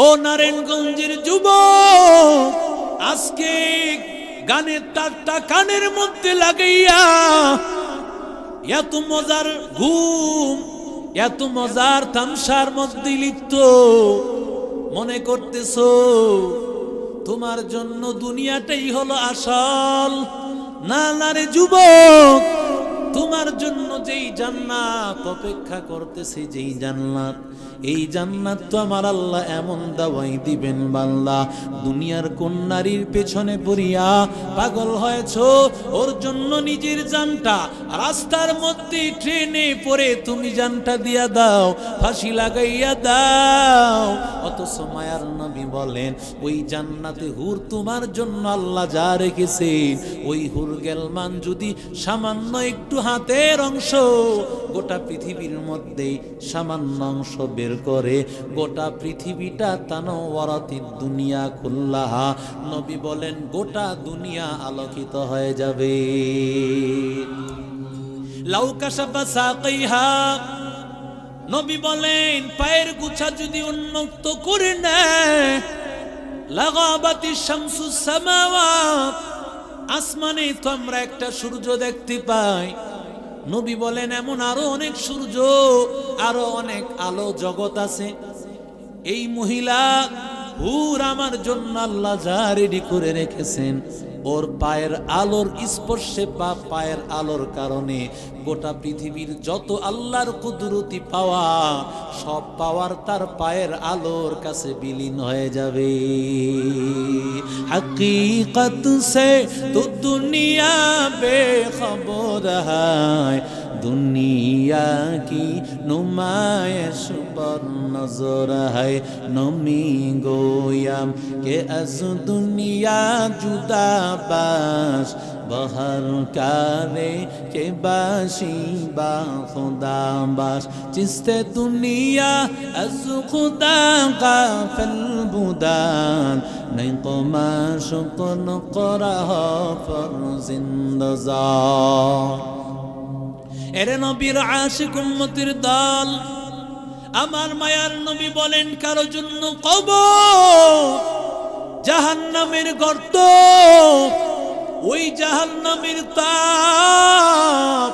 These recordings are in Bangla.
ও নারায়ণগঞ্জের যুবক, আজকে গানের তারটা কানের মধ্যে লাগাইয়া এত মজার ঘুম, এত মজার তামসার মধ্যে লিপ্ত মনে করতেছো তোমার জন্য দুনিয়াটাই হলো আসল। না না রে যুবক, তোমার জন্য যেই জান্নাত অপেক্ষা করতেছে, যেই জান্নাত, এই জান্নাত তো আমার আল্লাহ এমন দাওয়াই দিবেন বান্দা, দুনিয়ার কোন নারীর পেছনে পড়িয়া পাগল হয়েছো, ওর জন্য নিজের জানটা রাস্তার মধ্যে ট্রেনে পড়ে তুমি জানটা দিয়া দাও, ফাঁসি লাগাইয়া দাও। অথচ মায়ার নবী বলেন ওই জান্নাতে হুর তোমার জন্য আল্লাহ যা রেখেছেন, ওই হুর গেলমান যদি সামান্য একটু হাতের অংশ গোটা পৃথিবীর মধ্যে সামান্য অংশ বের করে, গোটা পৃথিবীটা তানওয়ারাতিদ দুনিয়া কুল্লাহা, নবী বলেন গোটা দুনিয়া আলোকিত হয়ে যাবে। লাউ কাশাফা সাকাইহা, নবী বলেন পায়ের গুছা যদি উন্মুক্ত করে নেয়, লাগাবাতিশ শামসুস সামাওয়াত, আসমানে তো আমরা একটা সূর্য দেখতে পাই, নবী বলেন এমন আরো অনেক সূর্য, আরো অনেক আলো জগৎ আছে। এই মহিলা হুর আমার জন্য আল্লাহ যা রেডি করে রেখেছেন, ওর পায়ের আলোর স্পর্শে বা পায়ের আলোর কারণে গোটা পৃথিবীর যত আল্লাহর কুদরতি পাওয়া, সব পাওয়ার তার পায়ের আলোর কাছে বিলীন হয়ে যাবে। হकीकत से तो दुनिया बेखबर है, दुनिया की नुमाइश पर नजर है, नमी गोयम के अज दुनिया जुदा बाश, बहर कारे के बाशी बा खुदा बाश, चिस्ते दुनिया अज खुदा गाफिल बुदान, नहीं कमा शुक्र करा पर जिंदजा। এরে নবীর আশিক উম্মতের দল, আমার মায়ার নবী বলেন কারো জন্য কবর জাহান্নামের গর্ত, ওই জাহান্নামের তাপ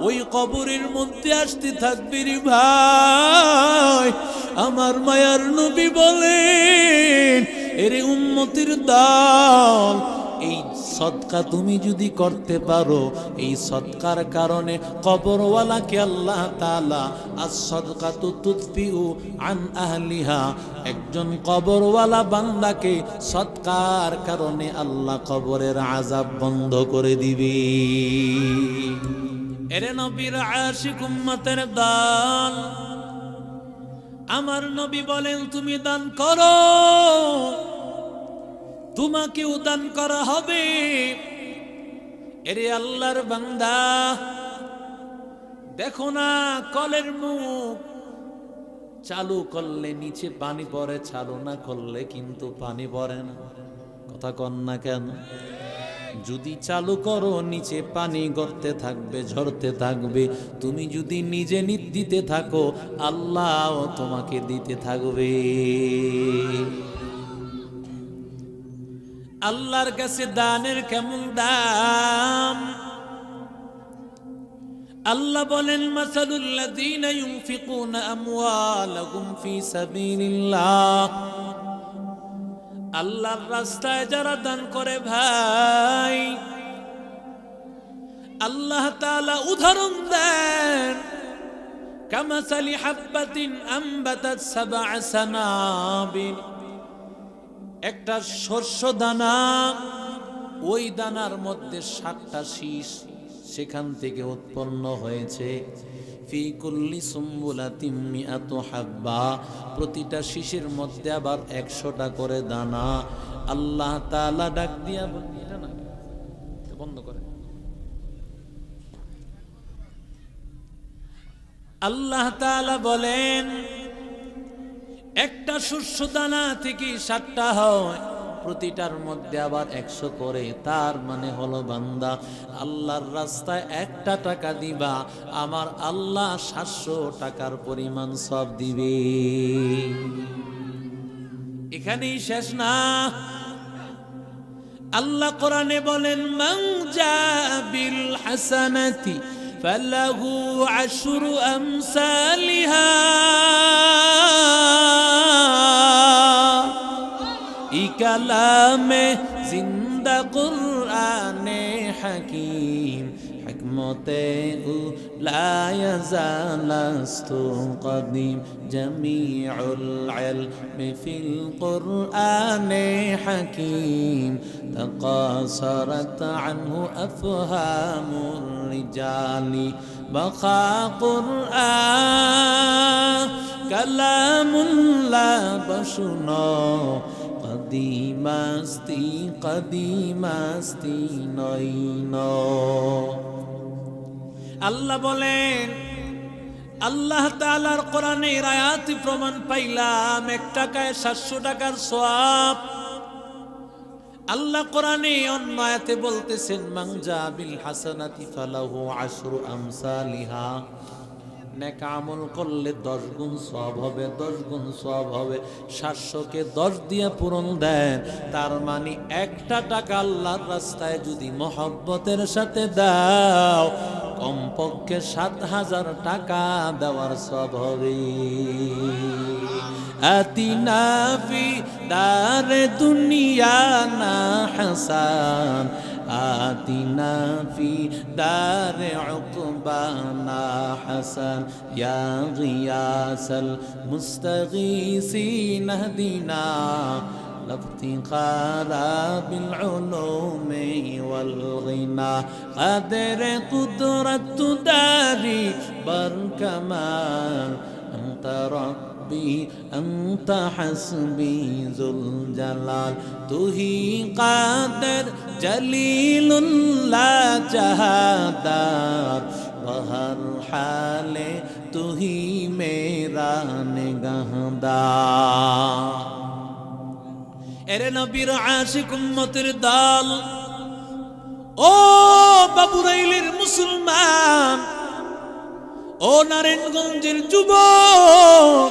ওই কবরের মধ্যে আসতে থাকবে রে ভাই। আমার মায়ার নবী বলেন এরে উম্মতের দল, এই সদকা তুমি যদি করতে পারো, এই সদকার কারণে কবরওয়ালাকে আল্লাহ তাআলা আস-সাদকাতু তুতফিউ আন আহলিহা, একজন কবরওয়ালা বান্দাকে সদকার কারণে আল্লাহ কবরের আযাব বন্ধ করে দিবে। এরে নবীর আশিক উম্মতের দল, আমার নবী বলেন তুমি দান করো, তোমাকেও দান করা হবে। এরে আল্লাহর বান্দা, দেখো না কলের মুখ চালু করলে নিচে পানি পড়ে, চালু না করলে কিন্তু পানি পড়ে না। কথা কন না কেন? যদি চালু করো নিচে পানি গড়তে থাকবে, ঝরতে থাকবে, তুমি যদি নিজে দিতে থাকো আল্লাহ তোমাকে দিতে থাকবে। আল্লাহর কাছে দানের কেমন দাম? আল্লাহ বলেন মাসালুল লাযীনা ইউনফিকুনা আমওয়ালাহুম ফি সাবিলিল্লাহ, আল্লাহর রাস্তায় যারা দান করে ভাই, আল্লাহ তাআলা উদাহরণ দেন কামাসালি হাব্বাতিন আমবাতাত সাবআ সানাবিল, একটা শস্য দানা, ওই দানার মধ্যে ৭টা শীষ সেখান থেকে উৎপন্ন হয়েছে। ফি কুল্লি সুম্বুলাতিম মিআতু হাব্বা, প্রতিটা শীষের মধ্যে আবার ১০০টা করে দানা। আল্লাহ তাআলা ডাক দিয়া বন্ধ করে, আল্লাহ তাআলা বলেন একটা শস্য দানা থেকে ৭টা হয়, প্রতিটার মধ্যে আবার ১০০ করে। তার মানে হলো বান্দা আল্লাহর রাস্তায় ১টা টাকা দিবা, আমার আল্লাহ ৭০০ টাকার পরিমাণ সব দিবে। এখানেই শেষ না, আল্লাহ কোরআনে বলেন মান জাবিল হাসানাতি ফালাহু আশরু আমসালিহা। ই কালামে জিন্দা কুরআনে হাকিম হিকমতে লা ইয়াজালাস্তু কদিম জামিউল ইলমি ফিল কুরআনে হাকিম তাকাসারাত আনহু আফহামুর রিজালি বাখা কুরআন কালামুল্লাহ বশুনো কদিমাস্তি নইন। আল্লাহ বলেন, আল্লাহ তাআলার কোরআনের আয়াতি প্রমাণ পাইলাম 1 টাকায় 700 টাকার সওয়াব। আল্লাহ কোরআনে অন্য আয়াতে বলতেছেন মান জাবিল হাসানাতি ফালাহু আশরু আমসালিহা। নেক আমল করলে 10 গুণ সওয়াব হবে, 10 গুণ সওয়াব হবে। 700কে 10 দিয়ে পূরণ দেন, তার মানে 1টা টাকা আল্লাহর রাস্তায় যদি মহব্বতের সাথে দাও, কমপক্ষে 7000 টাকা দেওয়ার সওয়াব হবে। আতিনা ফি দারে দুনিয়া না হাসান, আতিনা ফি দারে উকবানা হাসান, ইয়া গিয়াসাল মুস্তাগীসিন হদিনা লাফতিখারা বিল উলুমি ওয়াল গিনা কাদের কুদরত দারি বরকামাল আনতা রব্বি আনতা হাসবি যুল জালাল তুহি কাদের জলিলুল্লাহ জাহাদার বহর হালে তুহি মেরা নিগাহদার। এরে নবীর আশিক উম্মতের দল, ও বাবুরাইলের মুসলমান, ও নারায়ণগঞ্জের যুবক,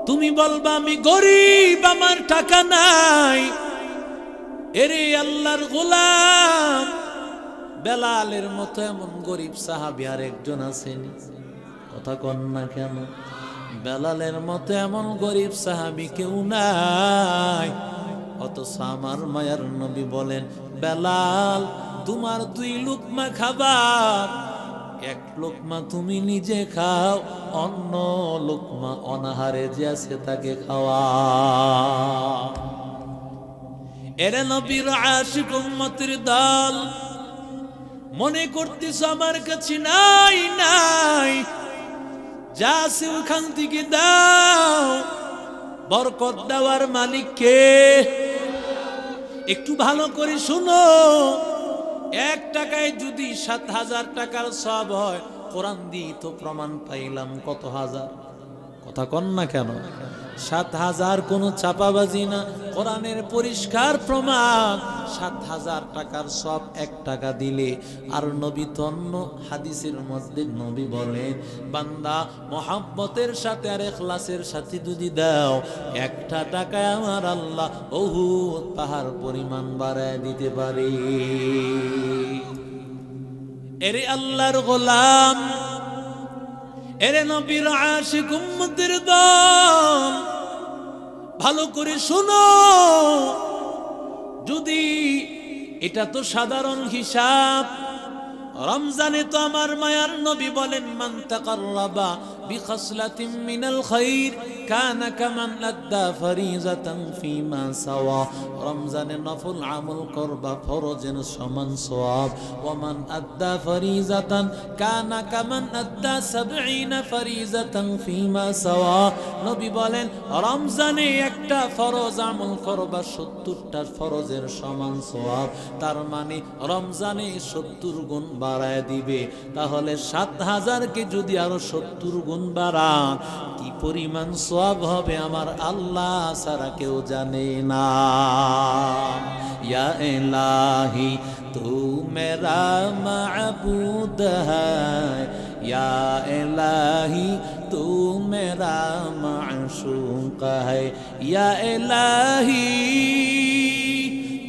তুমি বলবা আমি গরিব, আমার টাকা নাই। এরে আল্লাহর গোলাম, বেলালের মতো এমন গরিব সাহাবী আর একজন আছেনি? কথা কন না কেন? বেলালের মতো এমন গরিব সাহাবী কেউ নাই। অথচ আমার মায়ার নবী বলেন, বেলাল তোমার 2 লুকমা খাবার, 1 লুকমা তুমি নিজে খাও, অন্য লুকমা অনাহারে যে আছে তাকে খাওয়া। এরে নবীর আশিক উম্মতের দল, মনে করতেছ আমার কাছে নাই নাই, যা আছে ওখান থেকে দাও। বরকত দেওয়ার মালিক কে? একটু ভালো করে শুনো, 1 টাকায় যদি 7000 টাকার সওয়াব হয়, কোরআন দিয়ে তো প্রমাণ পাইলাম কত হাজার। কথা কন না কেন? 7000 কোনো চাপাবাজি না, কোরআনের পরিষ্কার প্রমাণ। 7000 টাকার সব 1 টাকা দিলে। আর নবী তন্ন হাদিসের মধ্যে নবী বলেন, বান্দা মহব্বতের সাথে আর ইখলাসের সাথে যদি দাও, 1টা টাকায় আমার আল্লাহ উহুদ পাহাড় পরিমাণ বাড়ায় দিতে পারে। এরে আল্লাহর গোলাম, এরে নবীর আশিক উম্মতের দল, ভালো করে শোনো। যদি এটা তো সাধারণ হিসাব, রমজানে তো আমার মায়ার নবী বলেন, মান তাকাররাবা বিখাসলাতিন মিনাল খাইর কানা কামান আদ্দা ফরিজাতান ফিমা সাওয়া। রমজানে নফল আমল করবা, ফরজের সমান সওয়াব। ওয়ামান আদ্দা ফরিজাতান কানা কামান আদ্দা 70 ফরিজাতান ফিমা সাওয়া। নবী বলেন, রমজানে একটা ফরজ আমল করবা, 70টা ফরজের সমান সওয়াব। তার মানে রমজানে 70 গুণ বাড়ায় দিবে। তাহলে 7000কে যদি আরো 70 গুণ বাড়ান, কি পরিমাণ সওয়াব হবে আমার আল্লাহ ছাড়া কেউ জানে না। ইয়া ইলাহি তু মেরা মাবুদ হ্যায়, ইয়া ইলাহি तू मेरा माशूक है या इलाही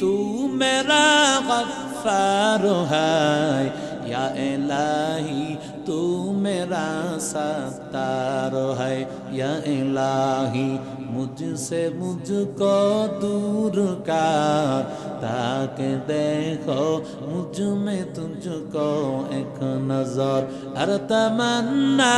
तू मेरा गफ्फार है या इलाही तू मेरा सत्तार है या इलाही मुझसे मुझको दूर कर ताकि देखो मुझ में तुझको एक नजर हर तमन्ना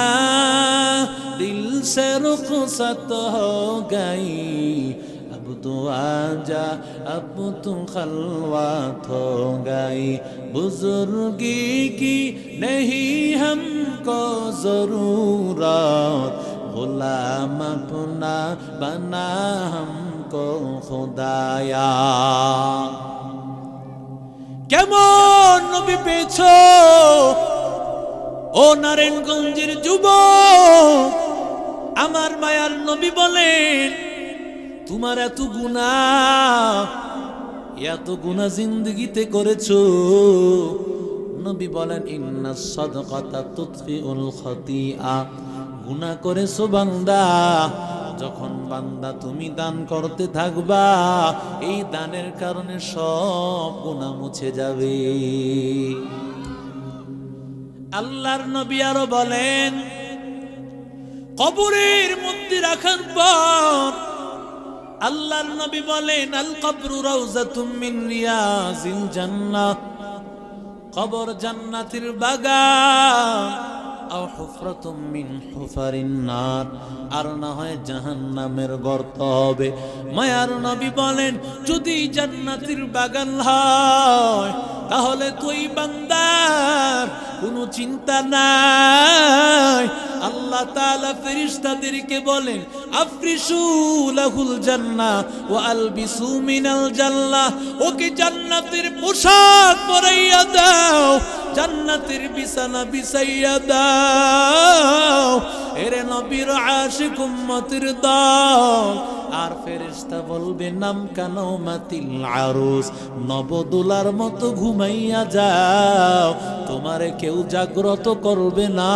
दिल से रुखसत हो गई अब तू आजा अब तू खलवत हो गई बुजुर्गी की नहीं हमको जरूरत गुलाम अपना बना हमको खुदाया কেমন নবী পেছো ও নারায়ণগঞ্জের যুবক আমার মায়ার নবী বলেন তোমার এত গুনাহ জিন্দেগিতে করেছো নবী বলেন ইন্নাস সাদকাতা তুতফিউল খাতিয়া গুনাহ করেছো বান্দা যখন বান্দা তুমি দান করতে থাকবা এই দানের কারণে সব গুনাহ মুছে যাবে আল্লাহর নবী আরো বলেন কবরের মধ্যে রাখার পর আল্লাহর নবী বলেন আল কবরু রাউযাতুম মিন রিয়াজিল জান্নাহ কবর জান্নাতের বাগান আও হুফরাতুম মিন হুফারিন নার আর না হয় জাহান্নামের গর্ত হবে মায়ার নবী বলেন যদি জান্নাতের বাগান হয় তাহলে তুই বান্দার কোনো চিন্তা নাই আল্লাহ তাআলা ফেরেশতাদেরকে বলেন আফরিশু লাহুল জান্নাহ ওয়া আলবিসু মিনাল জান্নাহ ওকে জান্নাতের পোশাক পরাইয়া দাও জান্নাতের বিছানা বিছাইয়া দাও এরে নবীর আশিক উম্মতের দল আর ফেরেশতা বলবে নাম কানামাতিল আরুস নবদুলার মতো ঘুমাইয়া যাও তোমারে কেউ জাগ্রত করবে না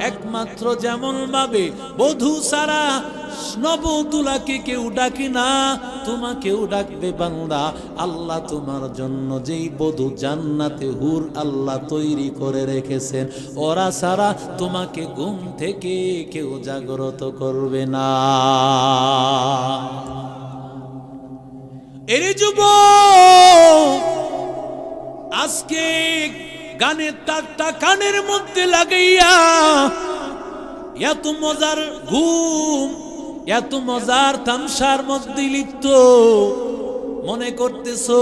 একমাত্র যেমন ভাবে বধূ সারা নবদুলাকে কেউ ডাকে না তোমাকেও ডাকবে বান্দা আল্লাহ তোমার জন্য যেই বধূ জান্নাতে হুর আল্লাহ তৈরি করে রেখেছেন ওরা সারা তোমাকে ঘুম থেকে কেউ জাগ্রত করবে না এরে যুবক আজকে গানের তারটা কানের মধ্যে লাগাইয়া এত মজার ঘুম এত মজার তামসার মধ্যে লিপ্ত মনে করতেছো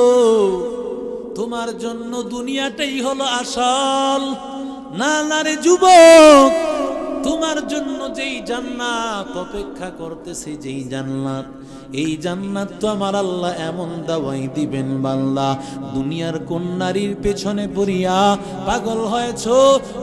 তোমার জন্য দুনিয়াটাই হলো আসল না না রে যুবক তোমার জন্য যেই জান্নাত অপেক্ষা করতেছে যেই জান্নাত এই জান্নাত তো আমার আল্লাহ এমন দাওয়াই দিবেন বান্দা দুনিয়ার কোন নারীর পেছনে পড়িয়া পাগল হয়েছো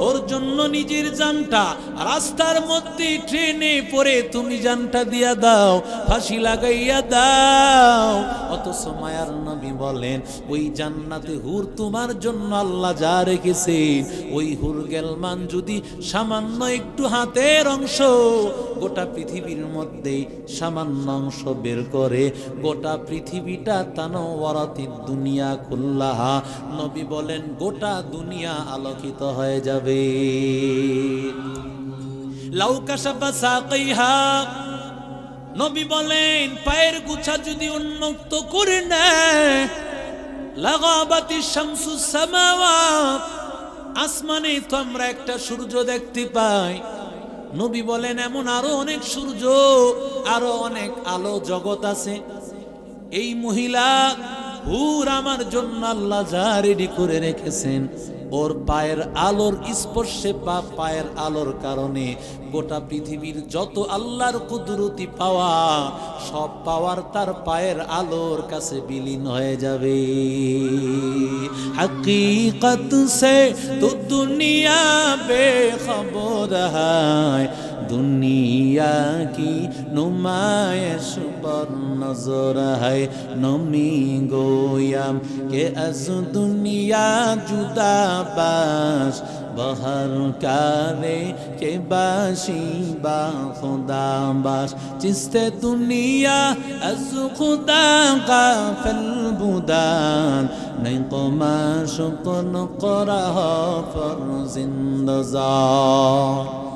ওর জন্য নিজের জানটা রাস্তার মধ্যে ট্রেনে পড়ে তুমি জানটা দিয়া দাও ফাঁসি লাগাইয়া দাও অথচ মায়ার নবী বলেন ওই জান্নাতে হুর তোমার জন্য আল্লাহ যা রেখেছেন ওই হুর গেলমান যদি সামান্য একটু হাতের অংশ গোটা পৃথিবীর মধ্যে সামান্য অংশ বের করে গোটা পৃথিবীটা তানওয়ারাতিদ দুনিয়া কুল্লাহা নবী বলেন গোটা দুনিয়া আলোকিত হয়ে যাবে লাউ কাশাফা সাকাইহা নবী বলেন পায়ের গুছা যদি উন্মুক্ত করে নেয় লাগাবাতিশ শামসুস সামাওয়াত আসমানে তো আমরা একটা সূর্য দেখতে পাই নবী বলেন এমন আরো অনেক সূর্য আরো অনেক আলো জগৎ আছে এই মহিলা হুর আমার জন্য আল্লাহ যা রেডি করে রেখেছেন ওর পায়ের আলোর স্পর্শে বা পায়ের আলোর কারণে গোটা পৃথিবীর যত আল্লাহর কুদরতি পাওয়া সব পাওয়ার তার পায়ের আলোর কাছে বিলীন হয়ে যাবে হकीकत से तो दुनिया बेखबर है दुनिया की नुमाइश पर नजर है नमी गोयाम के अज दुनिया जुदा बाश بہر کارے کے باشی با خدا باش چست دنیا از خدا غافل بودن نہیں قماش کن قرآ پر زندزار